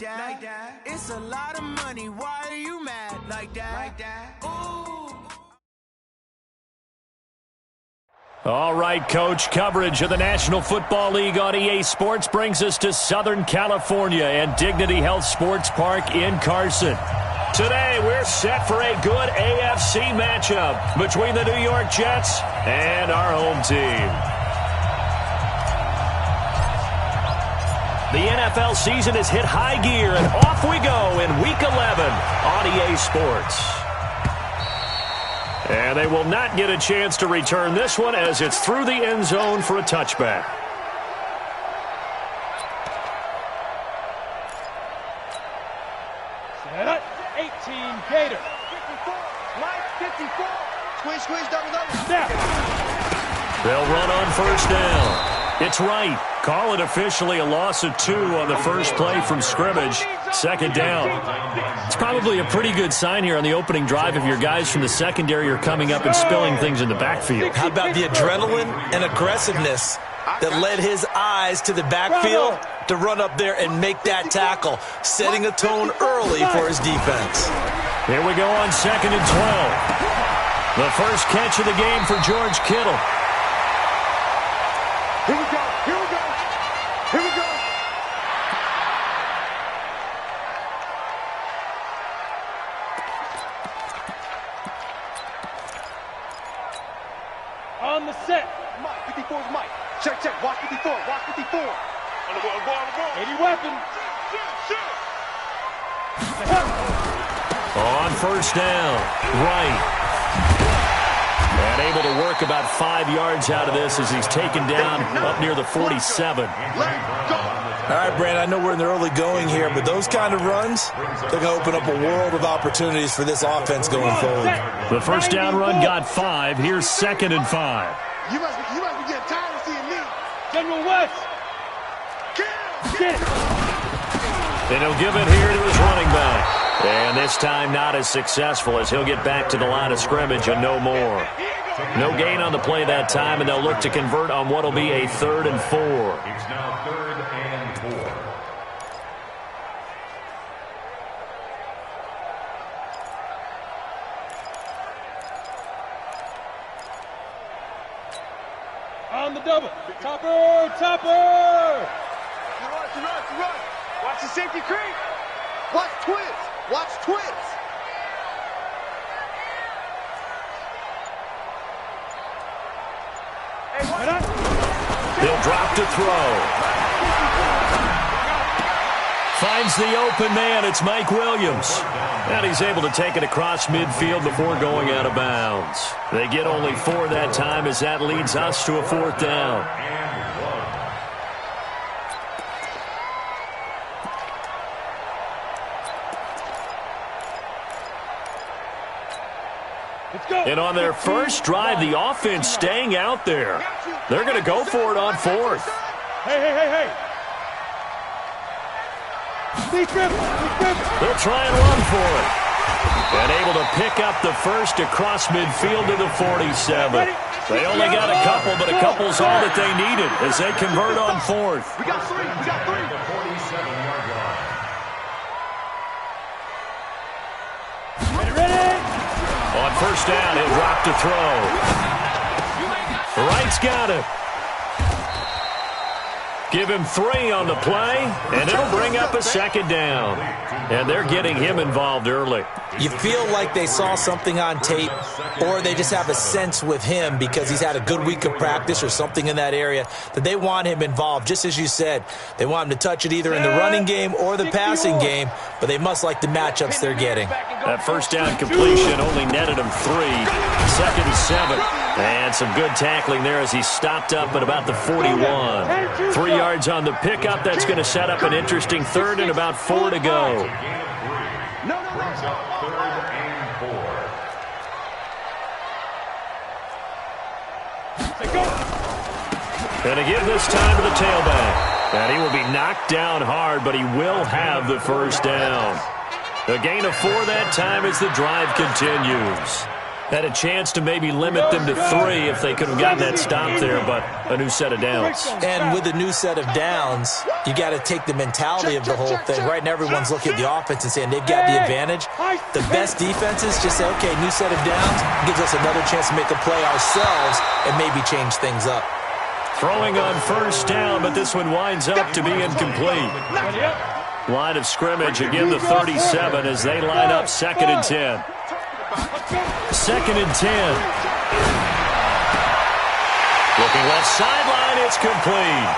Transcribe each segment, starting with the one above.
like that. It's a lot of money. Why are you mad like that? Ooh. All right, Coach. Coverage of the National Football League on EA Sports brings us to Southern California and Dignity Health Sports Park in Carson. Today, we're set for a good AFC matchup between the New York Jets and our home team. The NFL season has hit high gear, and off we go in Week 11 on EA Sports. And they will not get a chance to return this one as it's through the end zone for a touchback. Set up, 18, Gator. 54, Mike, 54. Squeeze, double. Snap. They'll run on first down. It's right. Call it officially a loss of 2 on the first play from scrimmage. Second down. It's probably a pretty good sign here on the opening drive if your guys from the secondary are coming up and spilling things in the backfield. How about the adrenaline and aggressiveness that led his eyes to the backfield to run up there and make that tackle, setting a tone early for his defense. Here we go on second and 12. The first catch of the game for George Kittle. Here we go. On the set. Mike, 54 is Mike. Check. Watch 54. On the ball. 80 weapon. On first down, right. And able to work about 5 yards out of this as he's taken down up near the 47. All right, Brandon, I know we're in the early going here, but those kind of runs, they're going to open up a world of opportunities for this offense going forward. The first down run got 5. Here's second and 5. You must be getting tired of seeing me. General West. Get it. And he'll give it here to his running back. And this time not as successful as he'll get back to the line of scrimmage and no more. No gain on the play that time, and they'll look to convert on what will be a 3rd and 4. It's now 3rd and 4. On the double. Topper. Run. Watch the safety creep. Watch twins. He'll drop to throw. Finds the open man. It's Mike Williams. And he's able to take it across midfield before going out of bounds. They get only 4 that time as that leads us to a 4th down. And on their first drive, the offense staying out there. They're going to go for it on 4th. Hey. They'll try and run for it. And able to pick up the first across midfield to the 47. They only got a couple, but a couple's all that they needed as they convert on 4th. We got three. The 47-yard line. Ready. On first down, he'll drop to throw. Wright's got it. Give him 3 on the play, and it'll bring up a 2nd down. And they're getting him involved early. You feel like they saw something on tape, or they just have a sense with him because he's had a good week of practice or something in that area that they want him involved. Just as you said, they want him to touch it either in the running game or the passing game, but they must like the matchups they're getting. That first down completion only netted him 3. 2nd and 7. And some good tackling there as he stopped up at about the 41. 3 yards on the pickup. That's going to set up an interesting 3rd and about 4 to go. Brings up 3rd and 4. And to give this time to the tailback. And he will be knocked down hard, but he will have the first down. A gain of 4 that time as the drive continues. Had a chance to maybe limit them to 3 if they could have gotten that stop there, but a new set of downs. And with a new set of downs, you got to take the mentality of the whole thing. Right now, everyone's looking at the offense and saying they've got the advantage. The best defenses just say, okay, new set of downs gives us another chance to make a play ourselves and maybe change things up. Throwing on first down, but this one winds up to be incomplete. Line of scrimmage, again the 37 as they line up 2nd and 10. 2nd and 10. Looking left sideline, it's complete.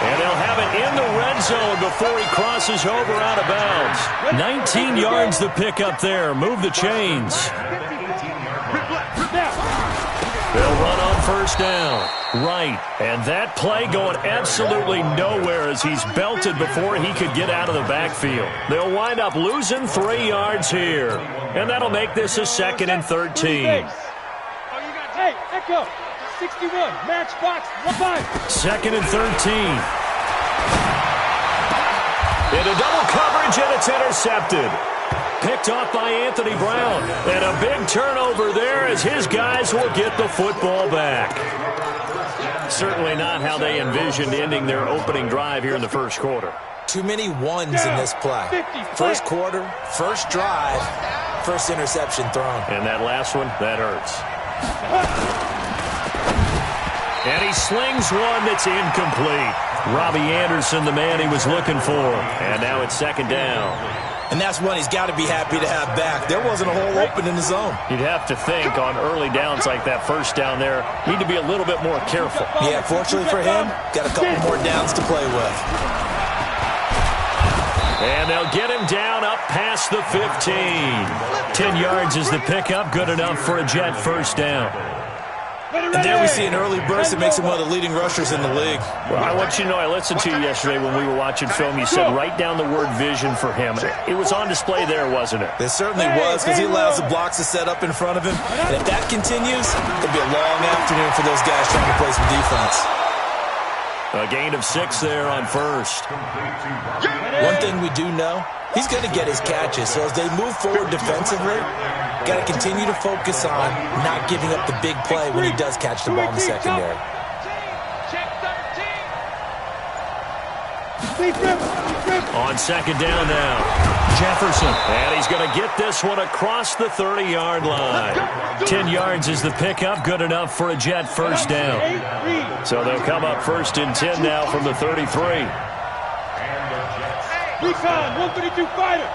And they'll have it in the red zone before he crosses over out of bounds. 19 yards the pickup there. Move the chains. They'll run on first down. Right. And that play going absolutely nowhere as he's belted before he could get out of the backfield. They'll wind up losing 3 yards here. And that'll make this a 2nd and 13. Hey, Echo, 61, matchbox, 1-5. 2nd and 13. Into double coverage, and it's intercepted. Picked off by Anthony Brown. And a big turnover there as his guys will get the football back. Certainly not how they envisioned ending their opening drive here in the first quarter. Too many ones in this play. First quarter, first drive, first interception thrown. And that last one, that hurts. And he slings one that's incomplete. Robbie Anderson, the man he was looking for. And now it's 2nd down. And that's one he's got to be happy to have back. There wasn't a hole open in the zone. You'd have to think on early downs like that first down there, need to be a little bit more careful. Yeah, fortunately for him, got a couple more downs to play with. And they'll get him down up past the 15. 10 yards is the pickup, good enough for a Jet first down. And there we see an early burst that makes him one of the leading rushers in the league. Well, I want you to know, I listened to you yesterday when we were watching film. You said write down the word vision for him. It was on display there, wasn't it? It certainly was, because he allows the blocks to set up in front of him. And if that continues, it'll be a long afternoon for those guys trying to play some defense. A gain of 6 there on first. One thing we do know, he's going to get his catches. So as they move forward defensively, got to continue to focus on not giving up the big play when he does catch the ball in the secondary. On 2nd down now, Jefferson. And he's going to get this one across the 30-yard line. 10 yards is the pickup, good enough for a Jet first down. So they'll come up 1st and 10 now from the 33. Recon, 132 fighter.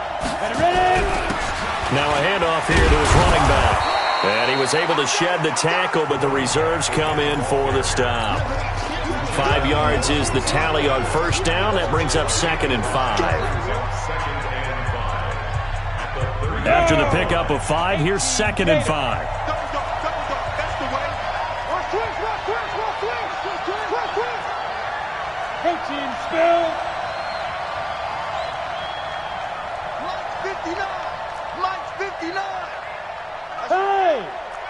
Ready? Now a handoff here to his running back. And he was able to shed the tackle, but the reserves come in for the stop. 5 yards is the tally on first down. That brings up 2nd and 5. After the pickup of 5, here's 2nd and 5. Protein spill. 59. Mike's 59.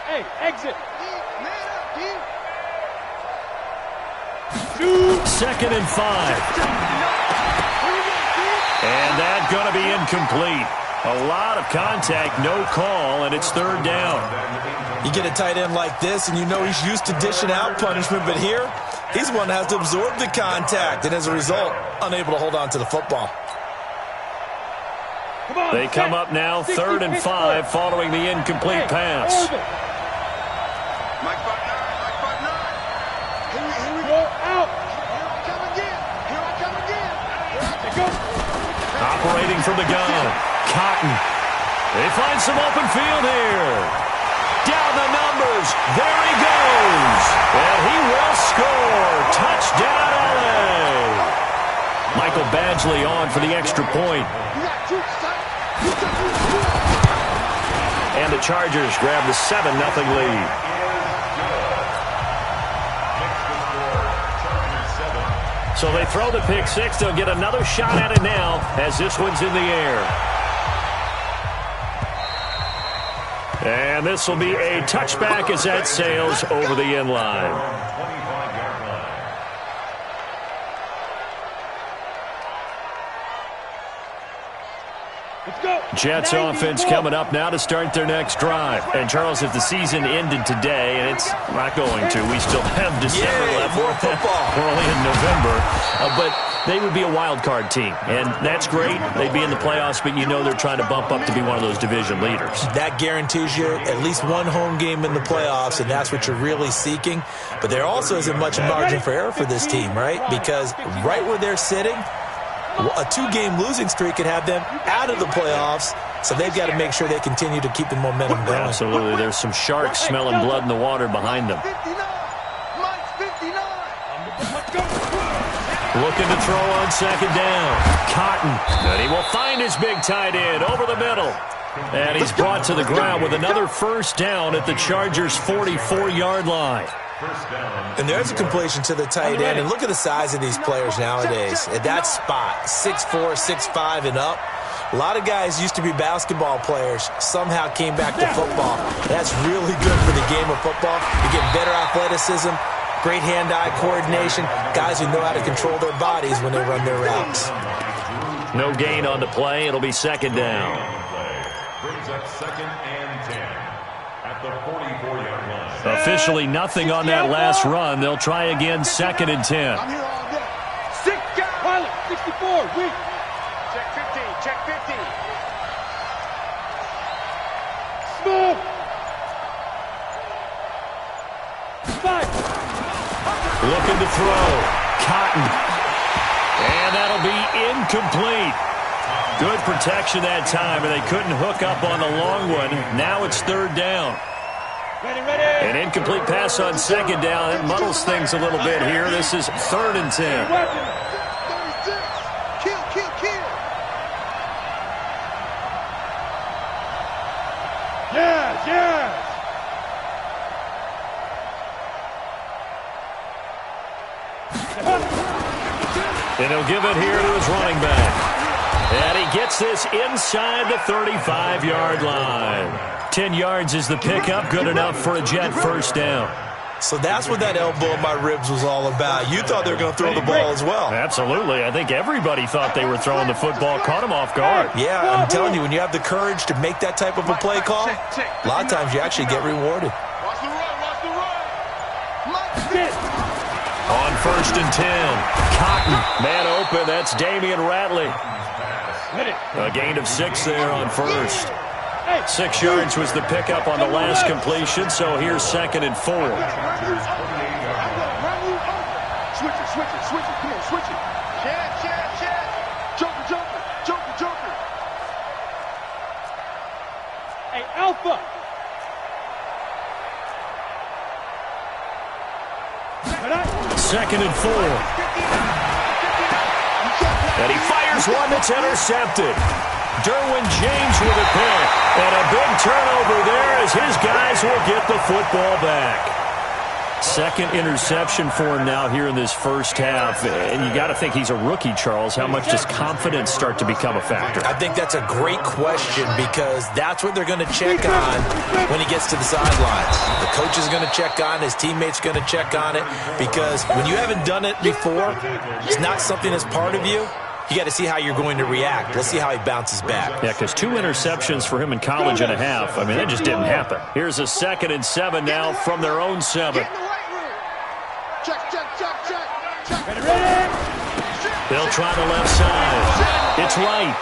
Hey, exit. 2nd and 5. And that's going to be incomplete. A lot of contact, no call, and it's 3rd down. You get a tight end like this, and you know he's used to dishing out punishment, but here, he's one that has to absorb the contact, and as a result, unable to hold on to the football. They come up now 3rd and 5 following the incomplete pass. Mike 59. Here we Go out. Here I come again. Here I come again. Operating from the gun, Cotton. They find some open field here. Down the numbers. There he goes. And he will score. Touchdown, LA. Michael Badgley on for the extra point. And the Chargers grab the 7-0 lead. So they throw the pick 6. They'll get another shot at it now as this one's in the air. And this will be a touchback as that sails over the end line. Let's go. Jets offense coming up now to start their next drive. And, Charles, if the season ended today, and it's not going to, we still have December left. More football. We're only in November. But they would be a wild card team, and that's great. They'd be in the playoffs, but you know they're trying to bump up to be one of those division leaders. That guarantees you at least one home game in the playoffs, and that's what you're really seeking. But there also isn't much margin for error for this team, right? Because right where they're sitting, a 2-game losing streak could have them out of the playoffs, so they've got to make sure they continue to keep the momentum going. Absolutely. There's some sharks smelling blood in the water behind them. Looking to throw on second down. Cotton. And he will find his big tight end over the middle. And he's brought to the ground with another first down at the Chargers' 44-yard line. And there's a completion to the tight end. And look at the size of these players nowadays. At that spot, 6'4", 6'5", and up. A lot of guys used to be basketball players, somehow came back to football. That's really good for the game of football. You get better athleticism, great hand-eye coordination, guys who know how to control their bodies when they run their routes. No gain on the play. It'll be second down. Brings up second and 10 at the 44-yard line. Officially nothing on that last run. They'll try again, second and 10. I'm here all day. Pilot, 64, weak. Check 15, check 15. Smooth. 5. Looking to throw. Cotton. And that'll be incomplete. Good protection that time, and they couldn't hook up on the long one. Now it's third down. Ready, ready. An incomplete pass on second down. It muddles things a little bit here. This is third and 10. 36. Kill, kill, kill. Yes, yes. And he'll give it here to his running back. And he gets this inside the 35-yard line. 10 yards is the pickup, good enough for a Jet first down. So that's what that elbow in my ribs was all about. You thought they were going to throw the ball as well. Absolutely. I think everybody thought they were throwing the football, caught him off guard. Yeah, I'm telling you, when you have the courage to make that type of a play call, a lot of times you actually get rewarded. Watch the run, watch the run. Sit. On first and 10, Cotton, man open, that's Damian Ratley. A gain of 6 there on first. 6 yards was the pickup on the last completion, so here's second and 4. Switch it, switch it, switch it. Come on, switch it. Check. Joker, joker, joker, joker. Hey, Alpha. Second and 4. And he fires one that's intercepted. Derwin James with a pick. And a big turnover there as his guys will get the football back. Second interception for him now here in this first half. And you got to think he's a rookie, Charles. How much does confidence start to become a factor? I think that's a great question because that's what they're going to check on when he gets to the sidelines. The coach is going to check on, his teammates are going to check on it because when you haven't done it before, it's not something that's part of you. You got to see how you're going to react. Let's see how he bounces back. Yeah, because 2 interceptions for him in college and a half. I mean, that just didn't happen. Here's a second and 7 now from their own 7. Check. Ready. They'll try the left side. It's Wright.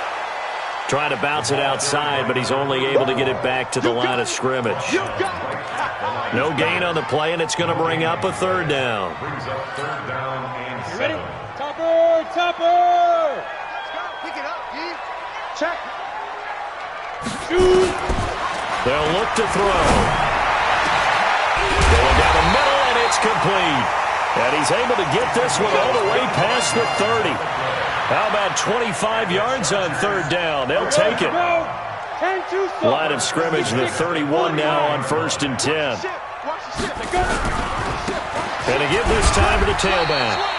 Trying to bounce it outside, but he's only able to get it back to the line of scrimmage. No gain on the play, and it's going to bring up a third down. Brings up third down and You ready? 7. Topper. Pick it up, D. Check. Shoot. They'll look to throw. Going down the middle, and it's complete. And he's able to get this one all the way past the 30. How about 25 yards on third down? They'll take it. Line of scrimmage, the 31 now on first and 10. And to give this time to the tailback.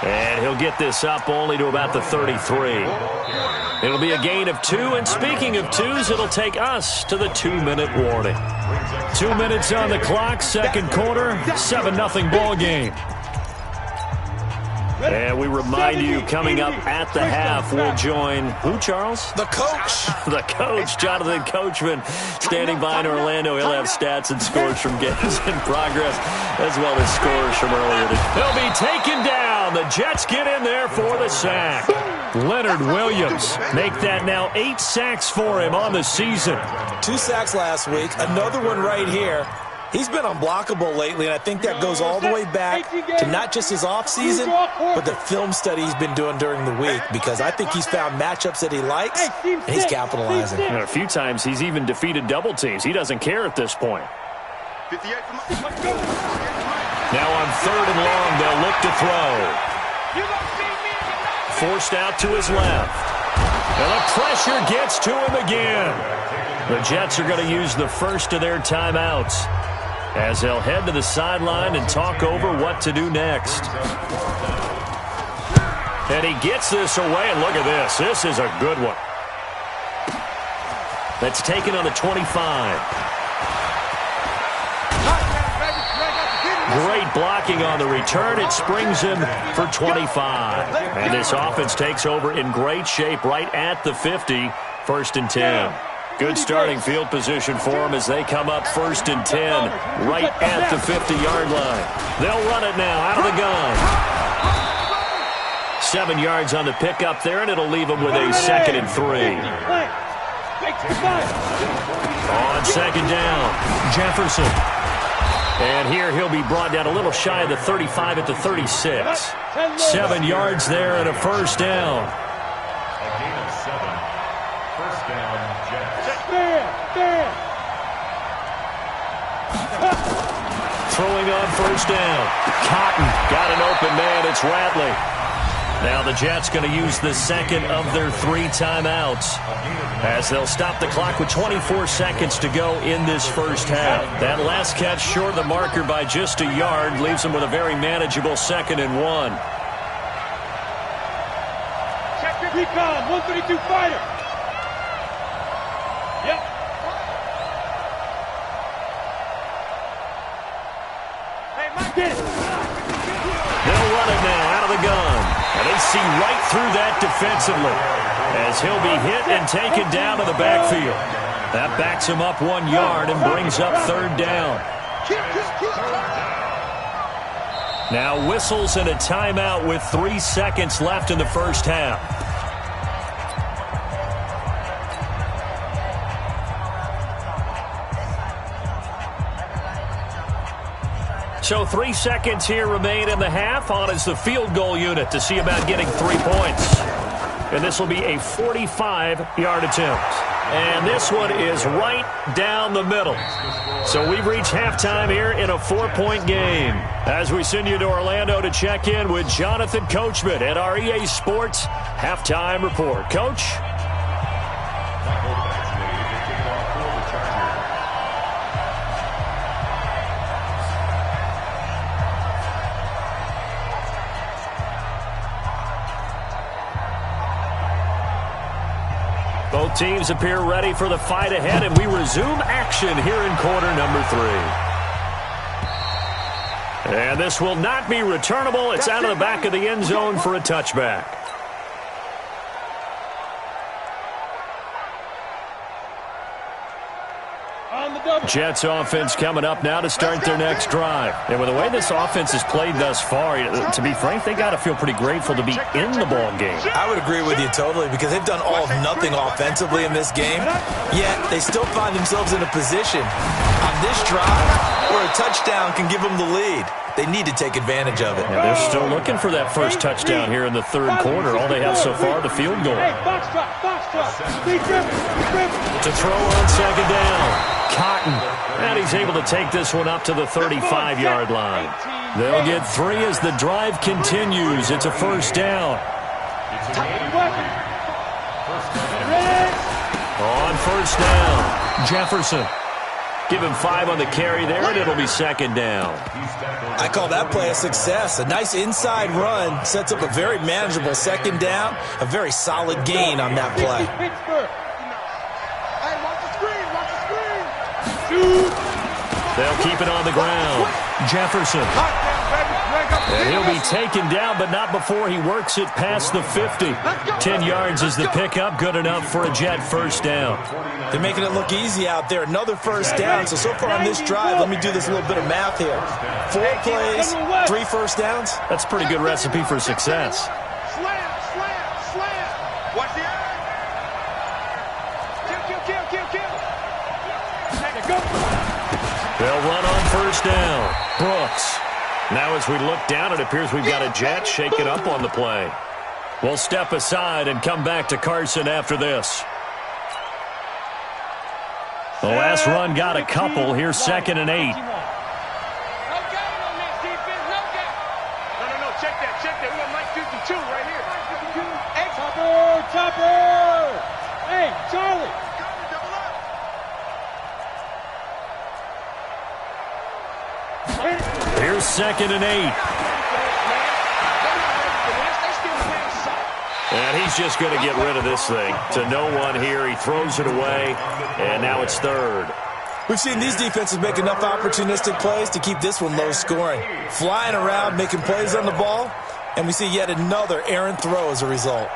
And he'll get this up only to about the 33. It'll be a gain of 2, and speaking of 2s, it'll take us to the 2-minute warning. 2 minutes on the clock, second quarter, 7-0 ball game. And we remind you, coming up at the half, we'll join who, Charles? The coach. The coach, Jonathan Coachman, standing by in Orlando. He'll have stats and scores from games in progress, as well as scores from earlier. He'll be taken down. The Jets get in there for the sack. Leonard Williams make that now 8 sacks for him on the season. 2 sacks last week, another one right here. He's been unblockable lately, and I think that goes all the way back to not just his offseason, but the film study he's been doing during the week, because I think he's found matchups that he likes, and he's capitalizing. A few times he's even defeated double teams. He doesn't care at this point. Now on 3rd and long, they'll look to throw. Forced out to his left. And the pressure gets to him again. The Jets are going to use the first of their timeouts as they'll head to the sideline and talk over what to do next. And he gets this away, and look at this. This is a good one. That's taken on the 25. Great blocking on the return. It springs him for 25. And this offense takes over in great shape right at the 50, 1st and 10. Good starting field position for them as they come up 1st and 10, right at the 50-yard line. They'll run it now out of the gun. 7 yards on the pickup there, and it'll leave them with a 2nd and 3. On 2nd down, Jefferson. And here he'll be brought down a little shy of the 35 at the 36. 7 yards there and a 1st down. A gain of 7. 1st down, Jets. Throwing on 1st down. Cotton got an open man. It's Ratley. Now the Jets going to use the 2nd of their 3 timeouts as they'll stop the clock with 24 seconds to go in this first half. That last catch short of the marker by just a yard leaves them with a very manageable 2nd and 1. Check your recon, 132 fighter. Yep. Hey, Mike, get it. They'll run it now out of the gun. And they see right through that defensively as he'll be hit and taken down to the backfield. That backs him up 1 yard and brings up 3rd down. Now whistles and a timeout with 3 seconds left in the first half. So 3 seconds here remain in the half. On is the field goal unit to see about getting 3 points. And this will be a 45-yard attempt. And this one is right down the middle. So we've reached halftime here in a 4-point game. As we send you to Orlando to check in with Jonathan Coachman at our EA Sports Halftime Report. Coach? Both teams appear ready for the fight ahead, and we resume action here in quarter number 3. And this will not be returnable. It's out of the back of the end zone for a touchback. Jets offense coming up now to start their next drive. And with the way this offense has played thus far, to be frank, they got to feel pretty grateful to be in the ball game. I would agree with you totally, because they've done all of nothing offensively in this game, yet they still find themselves in a position on this drive where a touchdown can give them the lead. They need to take advantage of it. Yeah, they're still looking for that first touchdown here in the 3rd quarter. All they have so far, the field goal. To throw on 2nd down. Cotton, and he's able to take this one up to the 35-yard line. They'll get 3 as the drive continues. It's a 1st down. On 1st down, Jefferson. Give him 5 on the carry there, and it'll be 2nd down. I call that play a success. A nice inside run sets up a very manageable 2nd down, a very solid gain on that play. They'll keep it on the ground. Jefferson. And he'll be taken down, but not before he works it past the 50. 10 yards is the pickup, good enough for a Jet first down. They're making it look easy out there. Another first down. So far on this drive, let me do this little bit of math here. 4 plays, 3 first downs. That's a pretty good recipe for success. Slam. Watch the eye. Kill. They'll run on first down. Brooks. Now as we look down, it appears we've got a Jet shaken up on the play. We'll step aside and come back to Carson after this. The last run got a couple. Here's 2nd and 8. No game on this defense, no game. No, check that. We got Mike 52 right here. Chopper! Hey, Charlie! Here's 2nd and 8. And he's just going to get rid of this thing. To no one here. He throws it away, and now it's 3rd. We've seen these defenses make enough opportunistic plays to keep this one low scoring. Flying around, making plays on the ball, and we see yet another errant throw as a result.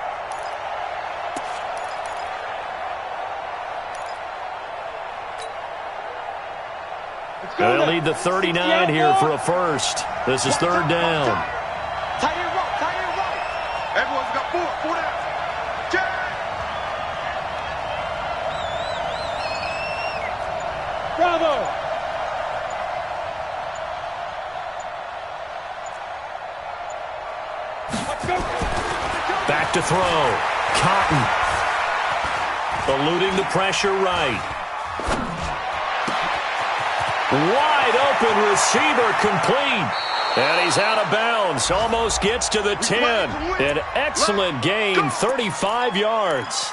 They'll need the 39 here for a first. This is 3rd down. Tight end rope. Everyone's got 4 down. Bravo! Back to throw. Cotton. Eluding the pressure right. Wide open receiver complete. And he's out of bounds. Almost gets to the 10. An excellent gain, 35 yards.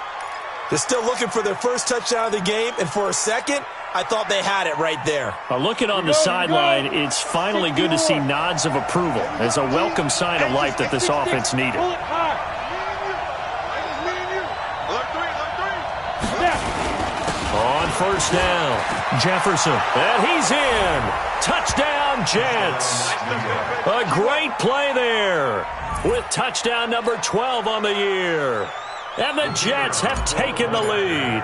They're still looking for their first touchdown of the game, and for a second, I thought they had it right there. Looking on the sideline, it's finally good to see nods of approval. It's a welcome sign of life that this offense needed. On first down, Jefferson, and he's in. Touchdown, Jets. A great play there with touchdown number 12 on the year. And the Jets have taken the lead.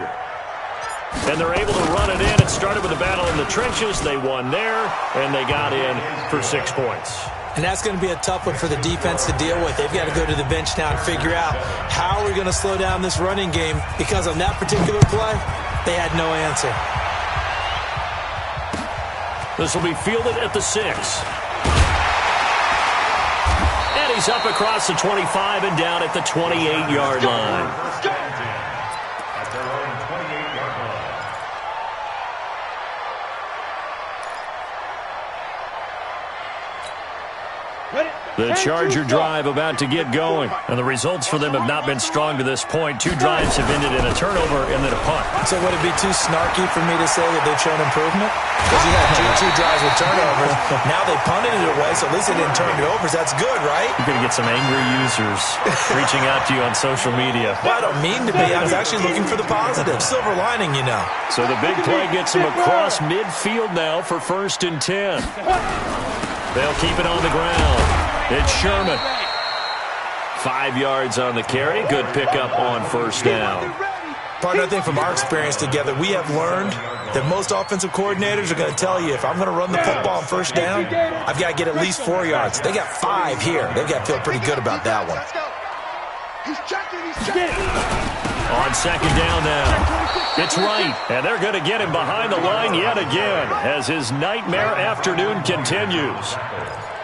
And they're able to run it in. It started with a battle in the trenches. They won there, and they got in for 6 points. And that's going to be a tough one for the defense to deal with. They've got to go to the bench now and figure out how we're going to slow down this running game, because on that particular play, they had no answer. This will be fielded at the 6. And he's up across the 25 and down at the 28-yard line. At their own 28-yard line. The Charger drive about to get going. And the results for them have not been strong to this point. 2 drives have ended in a turnover and then a punt. So would it be too snarky for me to say that they've shown improvement? Because you had two drives with turnovers. Now they punted it away, so at least they didn't turn it over. That's good, right? You're going to get some angry users reaching out to you on social media. Well, I don't mean to be. I was actually looking for the positive. Silver lining, you know. So the big play gets him across midfield now for 1st and 10. They'll keep it on the ground. It's Sherman. 5 yards on the carry. Good pickup on first down. Partner, I think from our experience together, we have learned that most offensive coordinators are going to tell you, if I'm going to run the football on first down, I've got to get at least 4 yards. They got 5 here. They've got to feel pretty good about that one. He's checking. On 2nd down now. It's right, and they're going to get him behind the line yet again as his nightmare afternoon continues.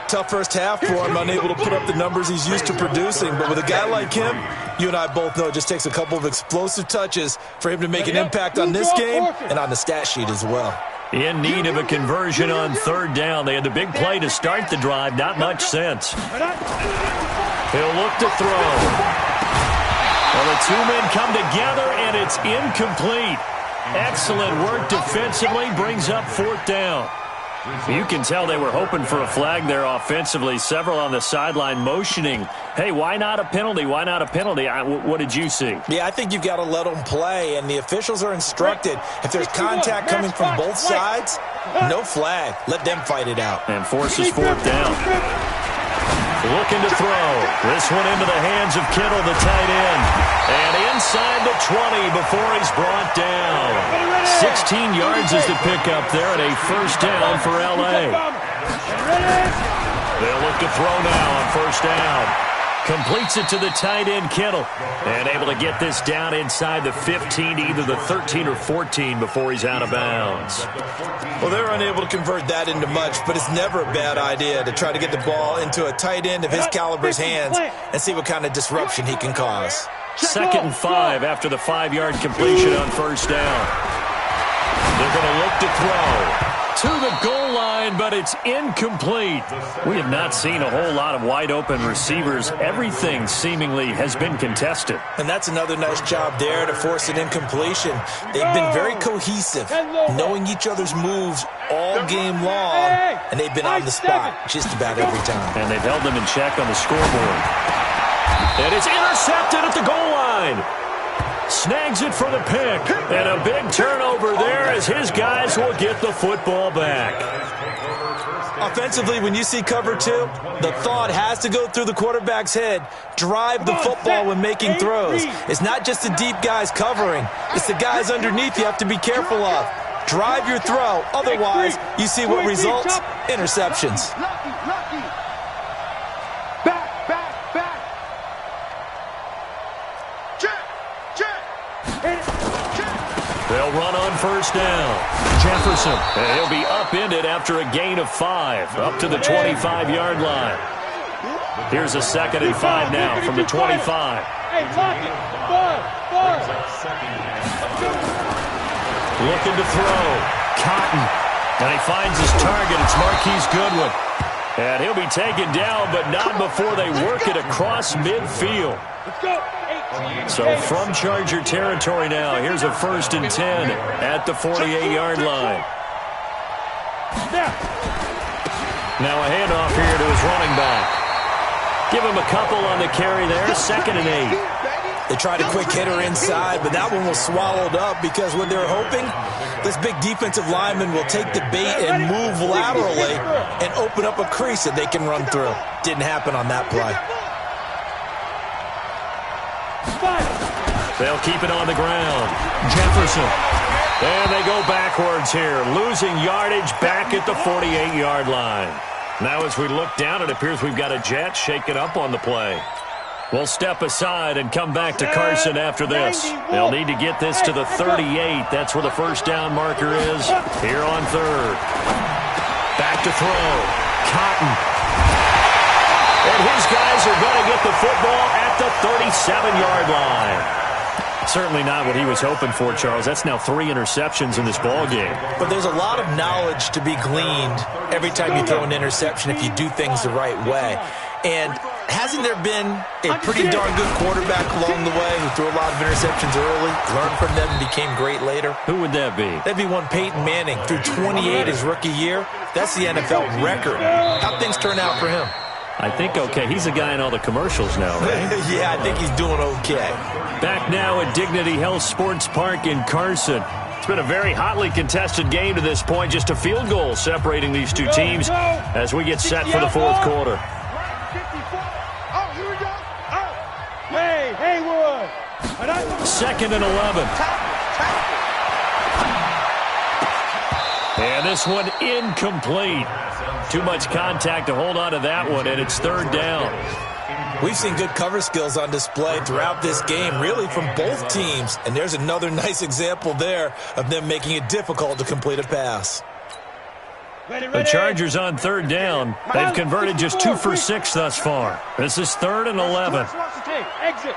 Tough first half for him, unable to put up the numbers he's used to producing. But with a guy like him, you and I both know it just takes a couple of explosive touches for him to make an impact on this game and on the stat sheet as well. In need of a conversion on 3rd down. They had the big play to start the drive. Not much sense. He'll look to throw. Well, the 2 men come together, and it's incomplete. Excellent work defensively. Brings up 4th down. You can tell they were hoping for a flag there offensively. Several on the sideline motioning, hey, why not a penalty? Why not a penalty? What did you see? Yeah, I think you've got to let them play, and the officials are instructed. If there's contact coming from both sides, no flag. Let them fight it out. And forces 4th down. looking to throw. This one into the hands of Kittle, the tight end. And inside the 20 before he's brought down. 16 yards is the pickup there, and a first down for L.A. They'll look to throw now on first down. Completes it to the tight end, Kittle. And able to get this down inside the 15, either the 13 or 14 before he's out of bounds. Well, they're unable to convert that into much, but it's never a bad idea to try to get the ball into a tight end of his caliber's hands and see what kind of disruption he can cause. 2nd and 5 after the 5-yard completion on first down. They're going to look to throw to the goal line, but it's incomplete. We have not seen a whole lot of wide-open receivers. Everything seemingly has been contested. And that's another nice job there to force an incompletion. They've been very cohesive, knowing each other's moves all game long, and they've been on the spot just about every time. And they've held them in check on the scoreboard. And it's intercepted at the goal line. Snags it for the pick. And a big turnover there as his guys will get the football back. Offensively, when you see cover 2, the thought has to go through the quarterback's head. Drive the football when making throws. It's not just the deep guys covering. It's the guys underneath you have to be careful of. Drive your throw. Otherwise, you see what results? Interceptions. They'll run on first down. Jefferson, and he'll be upended after a gain of 5, up to the 25-yard line. Here's a 2nd and 5 now from the 25. Looking to throw. Cotton. And he finds his target. It's Marquise Goodwin. And he'll be taken down, but not before they work it across midfield. So from Charger territory now, here's a 1st and 10 at the 48-yard line. Now a handoff here to his running back. Give him a couple on the carry there, 2nd and 8. They tried a quick hitter inside, but that one was swallowed up because what they're hoping, this big defensive lineman will take the bait and move laterally and open up a crease that they can run through. Didn't happen on that play. They'll keep it on the ground. Jefferson. And they go backwards here, losing yardage back at the 48-yard line. Now as we look down, it appears we've got a jet shaken up on the play. We'll step aside and come back to Carson after this. They'll need to get this to the 38. That's where the first down marker is here on 3rd. Back to throw. Cotton. And his guys are going to get the football at the 37-yard line. Certainly not what he was hoping for, Charles. That's now 3 interceptions in this ball game. But there's a lot of knowledge to be gleaned every time you throw an interception if you do things the right way. And hasn't there been a pretty darn good quarterback along the way who threw a lot of interceptions early, learned from them, and became great later? Who would that be? That'd be one Peyton Manning. Threw 28 his rookie year. That's the NFL record. How'd things turn out for him? I think okay. He's a guy in all the commercials now, right? Yeah, I think he's doing okay. Back now at Dignity Health Sports Park in Carson. It's been a very hotly contested game to this point. Just a field goal separating these two teams as we get set for the 4th quarter. Hey, Haywood. 2nd and 11. And this one incomplete. Too much contact to hold on to that one, and it's 3rd down. We've seen good cover skills on display throughout this game, really from both teams. And there's another nice example there of them making it difficult to complete a pass. The Chargers on 3rd down. They've converted just 2 for 6 thus far. This is 3rd and 11. Exit.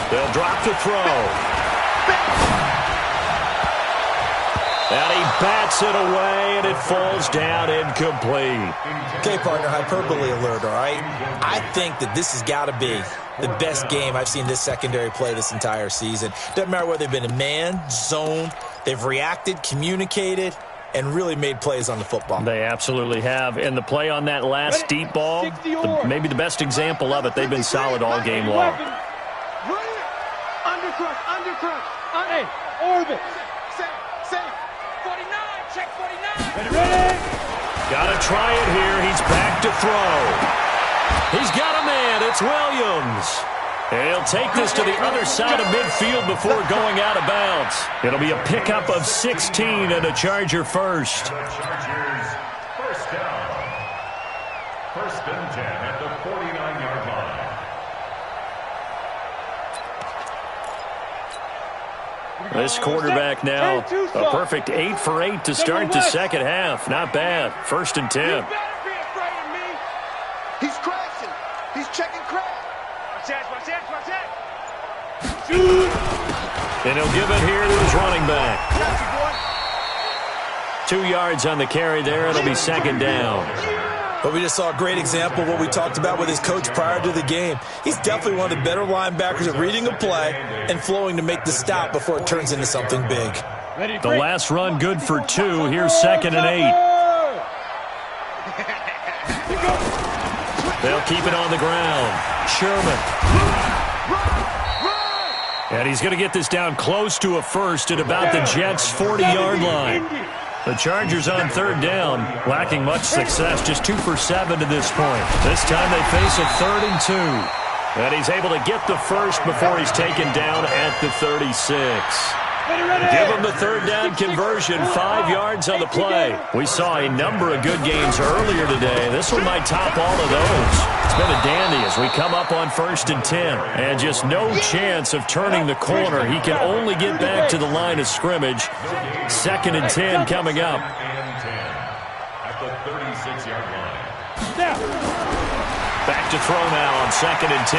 They'll drop to throw. And he bats it away, and it falls down incomplete. Okay, partner, hyperbole alert, all right? I think that this has got to be the best game I've seen this secondary play this entire season. Doesn't matter whether they've been in man, zone, they've reacted, communicated, and really made plays on the football. They absolutely have. And the play on that last deep ball, maybe the best example of it, they've been solid all game long. Undercrush. Hey, orbit. Safe. 49, check 49. Ready. Got to try it here. He's back to throw. He's got a man. It's Williams. And he'll take this to the other side of midfield before going out of bounds. It'll be a pickup of 16 and a Charger first. Chargers first down. First and 10 at the 49-yard line. This quarterback now, a perfect 8 for 8 to start the second half. Not bad. First and 10. You better be afraid of me. He's crashing. He's checking crash. Watch that, watch that, watch that. And he'll give it here to his running back. 2 yards on the carry there. It'll be second down. But we just saw a great example of what we talked about with his coach prior to the game. He's definitely one of the better linebackers at reading a play and flowing to make the stop before it turns into something big. The last run good for 2. Here's second and 8. They'll keep it on the ground. Sherman. And he's going to get this down close to a first at about the Jets' 40-yard line. The Chargers on third down, lacking much success, just 2 for 7 to this point. This time they face a 3rd and 2. And he's able to get the first before he's taken down at the 36. Give him the third down conversion, 5 yards on the play. We saw a number of good games earlier today. This one might top all of those. It's been a dandy as we come up on 1st and 10. And just no chance of turning the corner. He can only get back to the line of scrimmage. 2nd and 10 coming up. At the 36-yard line. Back to throw now on 2nd and 10.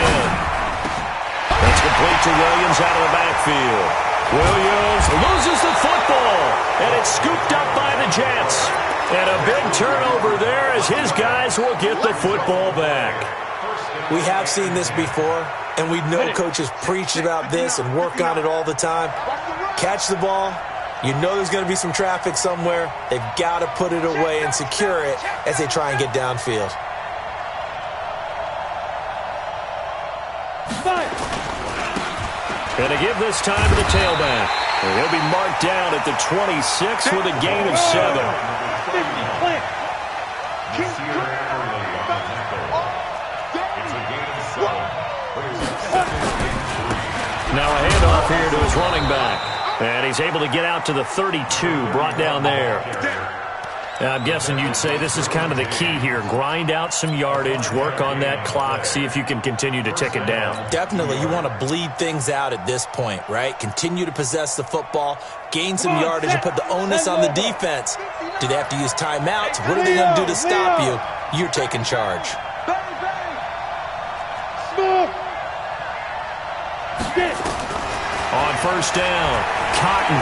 That's complete to Williams out of the backfield. Williams loses the football, and it's scooped up by the Jets. And a big turnover there as his guys will get the football back. We have seen this before, and we know coaches preach about this and work on it all the time. Catch the ball. You know there's going to be some traffic somewhere. They've got to put it away and secure it as they try and get downfield. And to give this time to the tailback. And he'll be marked down at the 26 with a gain of 7. Now a handoff here to his running back. And he's able to get out to the 32, brought down there. I'm guessing you'd say this is kind of the key here. Grind out some yardage, work on that clock, see if you can continue to tick it down. Definitely. You want to bleed things out at this point, right? Continue to possess the football, gain some yardage, and put the onus on the defense. Do they have to use timeouts? What are they going to do to stop you? You're taking charge. On 1st down, Cotton.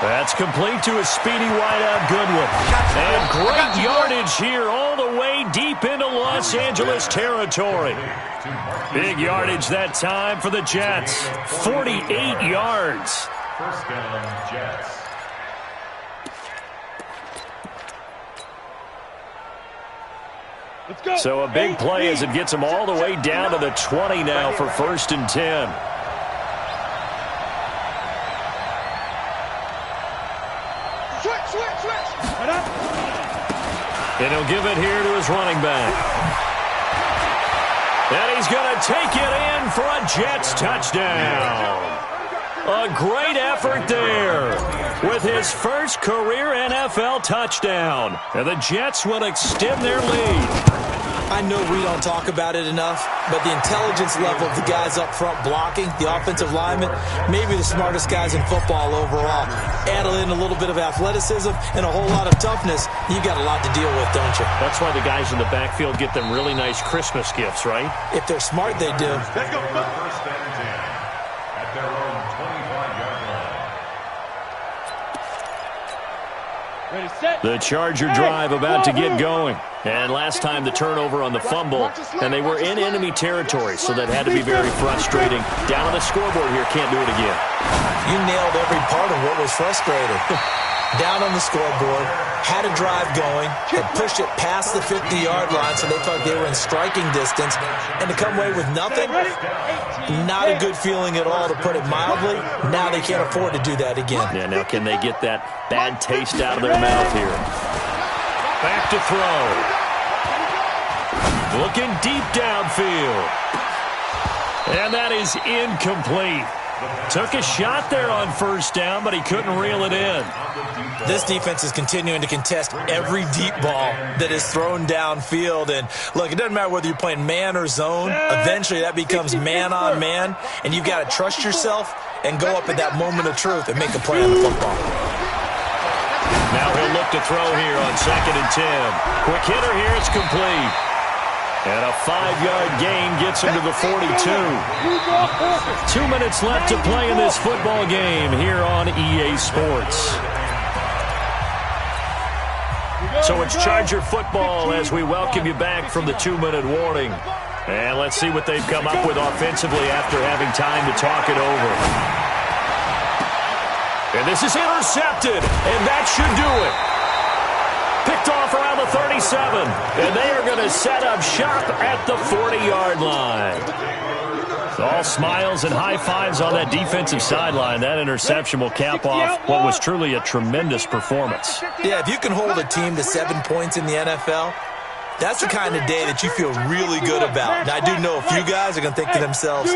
That's complete to a speedy wideout Goodwin. And great yardage here all the way deep into Los Angeles territory. Big yardage that time for the Jets. 48 yards. First down, Jets. Let's go. So a big play as it gets them all the way down to the 20 now for 1st and 10. And he'll give it here to his running back. And he's going to take it in for a Jets touchdown. A great effort there with his first career NFL touchdown. And the Jets will extend their lead. I know we don't talk about it enough, but the intelligence level of the guys up front blocking, the offensive linemen, maybe the smartest guys in football overall. Add in a little bit of athleticism and a whole lot of toughness, you got a lot to deal with, don't you? That's why the guys in the backfield get them really nice Christmas gifts, right? If they're smart, they do. Let's go. 1st and 10 at their own 25-yard line. Ready, set. The Charger drive about to get going. And last time the turnover on the fumble, and they were in enemy territory, so that had to be very frustrating. Down on the scoreboard here, can't do it again. You nailed every part of what was frustrating. Down on the scoreboard, had a drive going, had pushed it past the 50-yard line so they thought they were in striking distance, and to come away with nothing, not a good feeling at all, to put it mildly. Now they can't afford to do that again. Yeah, now can they get that bad taste out of their mouth here? Back to throw. Looking deep downfield. And that is incomplete. Took a shot there on first down, but he couldn't reel it in. This defense is continuing to contest every deep ball that is thrown downfield. And, look, it doesn't matter whether you're playing man or zone. Eventually that becomes man on man, and you've got to trust yourself and go up at that moment of truth and make a play on the football. Now he'll look to throw here on 2nd and 10. Quick hitter here, it's complete. And a 5-yard gain gets him to the 42. 2 minutes left to play in this football game here on EA Sports. So it's Charger football as we welcome you back from the 2-minute warning. And let's see what they've come up with offensively after having time to talk it over. And this is intercepted, and that should do it. Picked off around the 37, and they are going to set up shop at the 40-yard line. All smiles and high fives on that defensive sideline. That interception will cap off what was truly a tremendous performance. Yeah, if you can hold a team to 7 points in the NFL, that's the kind of day that you feel really good about. Now, I do know a few guys are going to think to themselves,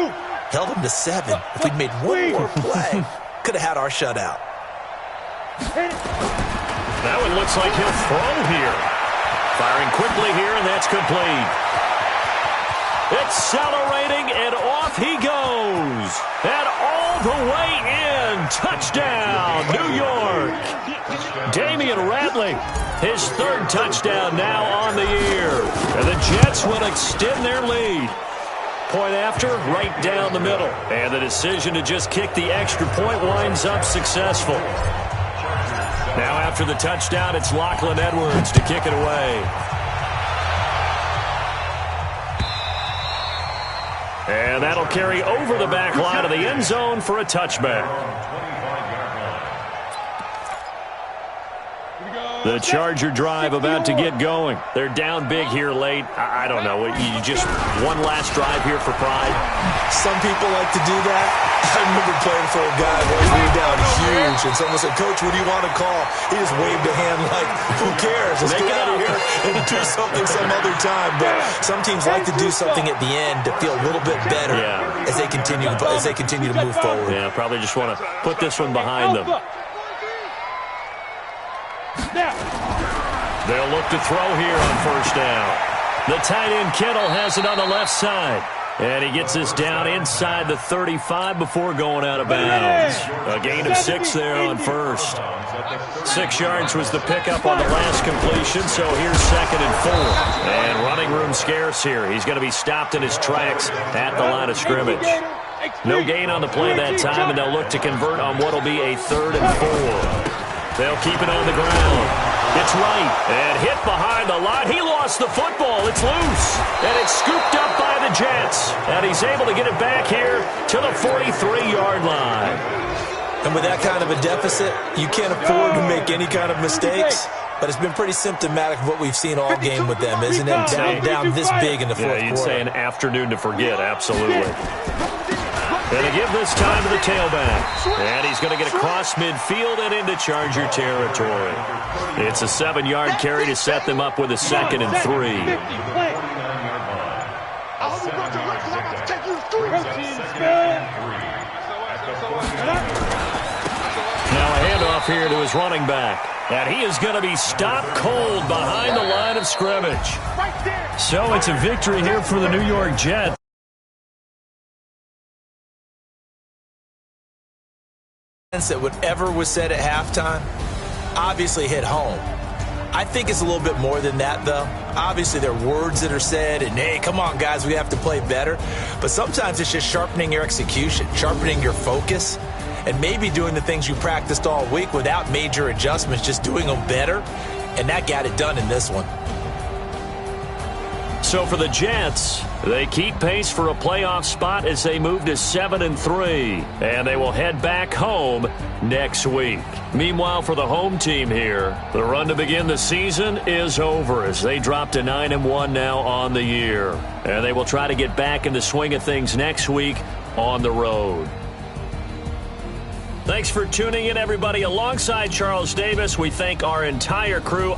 held them to 7. If we'd made one more play, could have had our shutout. That one looks like he'll throw here. Firing quickly here, and that's complete. Accelerating, and off he goes. And all the way in. Touchdown, New York. Damian Ratley, his 3rd touchdown now on the year. And the Jets will extend their lead. Point after, right down the middle. And the decision to just kick the extra point winds up successful. Now after the touchdown, it's Lachlan Edwards to kick it away. And that'll carry over the back line of the end zone for a touchback. The Charger drive about to get going. They're down big here late. I don't know. You just one last drive here for pride? Some people like to do that. I remember playing for a guy who was down huge, and someone said, "Coach, what do you want to call?" He just waved a hand like, "Who cares? Let's get out of here and do something some other time." But some teams like to do something at the end to feel a little bit better as they continue to move forward. Yeah, probably just want to put this one behind them. They'll look to throw here on first down. The tight end Kittle has it on the left side. And he gets this down inside the 35 before going out of bounds. A gain of 6 there on first. 6 yards was the pickup on the last completion, so here's 2nd and 4. And running room scarce here. He's going to be stopped in his tracks at the line of scrimmage. No gain on the play that time, and they'll look to convert on what will be a 3rd and 4. They'll keep it on the ground. It's right, and hit behind the line. He lost the football. It's loose, and it's scooped up by the Jets. And he's able to get it back here to the 43-yard line. And with that kind of a deficit, you can't afford to make any kind of mistakes. But it's been pretty symptomatic of what we've seen all game with them, isn't it? Down this big in the fourth quarter. You'd say an afternoon to forget, absolutely. Going to give this time to the tailback. And he's going to get across midfield and into Charger territory. It's a 7-yard carry to set them up with a 2nd and 3. Now a handoff here to his running back. And he is going to be stopped cold behind the line of scrimmage. So it's a victory here for the New York Jets. That whatever was said at halftime obviously hit home. I think it's a little bit more than that, though. Obviously, there are words that are said, and, hey, come on, guys, we have to play better. But sometimes it's just sharpening your execution, sharpening your focus, and maybe doing the things you practiced all week without major adjustments, just doing them better. And that got it done in this one. So for the Jets, they keep pace for a playoff spot as they move to 7-3, and they will head back home next week. Meanwhile, for the home team here, the run to begin the season is over as they drop to 9-1 now on the year, and they will try to get back in the swing of things next week on the road. Thanks for tuning in, everybody. Alongside Charles Davis, we thank our entire crew.